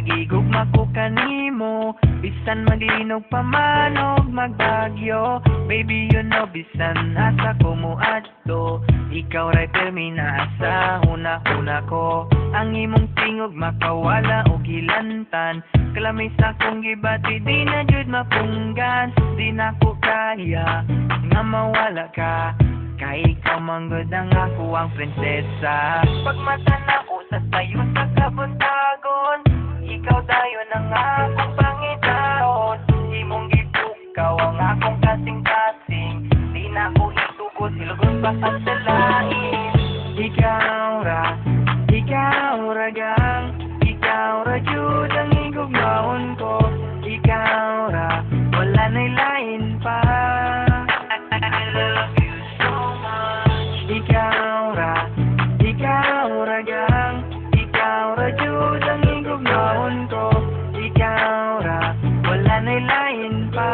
Nagigugma ko kanimo, bisan maglinog pa man og magbagyo. Baby you know bisan asa ko muadto, ikaw ray pirmi na asa una-una ko. Ang imong tingog makawala og hilantan, kalamis akong gibati di na jud mapunggan. Di na ko kaya nga mawala ka, kay ikaw manggod ang ako ang prinsesa. Pagmata na ko sa tayo sa kabuntagon, ikaw dayon ang akong pangitaon. Imong gipukaw ang akong kasing-kasing, di na ko itugo silugon pa sa lain. Ikaw ra gang, ikaw ra jud ang igugmaon ko. Ikaw ra, wala na'y lain pa. I love you so much. Ikaw ra gang, ikaw ra jud ang igugmaon ko. Ikaw ra, wala na'y lain pa.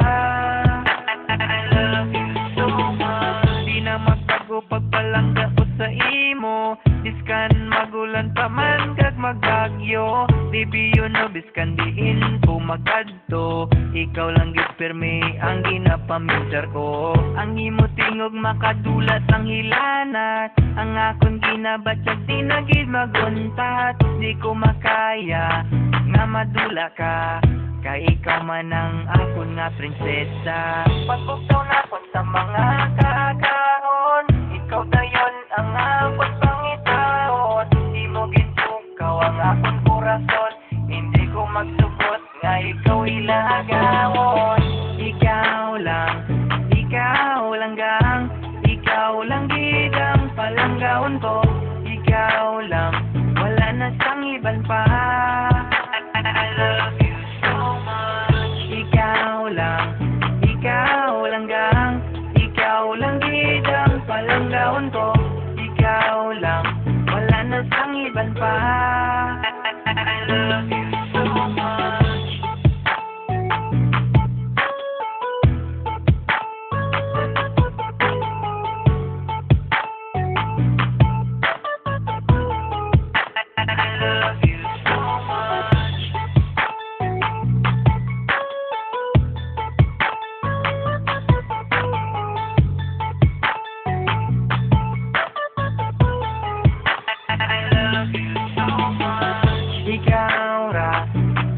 I love you so much. Di na magbago pagpalangga ko sa imo, biskan magulan pa man kag magbagyo. Baby you know biskan diin ko magadto, ikaw lang gid pirmi ang ginapamilyar ko. Ang imo tingog makadulat ang hilanat, ang akong ginabatyag di na gid maguntat. Di ko makaya nga madula ka, kay ikaw man ang akon nga prinsesa. Pagbugtaw na ko sa mga kakaon, ikaw dayon ang akon pangitaon. Di mo gintukaw ang akon korason, hindi ko magsubot nga ikaw ilagawon. Ikaw lang gang, ikaw lang gid ang palanggaon ko. Ikaw lang, wala na sang iban pa. I love you so much. Ikaw lang gang, ikaw lang gid ang palanggaon ko. Ikaw lang, wala na sang iban pa. I love you so much.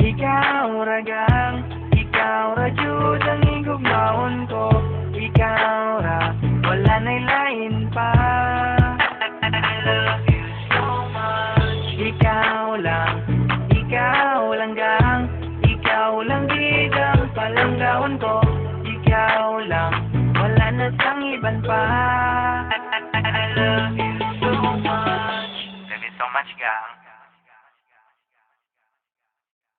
Ikaw ra gang, ikaw ra jud ang igugmaon ko. Ikaw ra, wala na'y lain pa. I love you so much. Ikaw lang gang, ikaw lang gid ang palanggaon ko. Ikaw lang, wala na sang iban pa. I love you.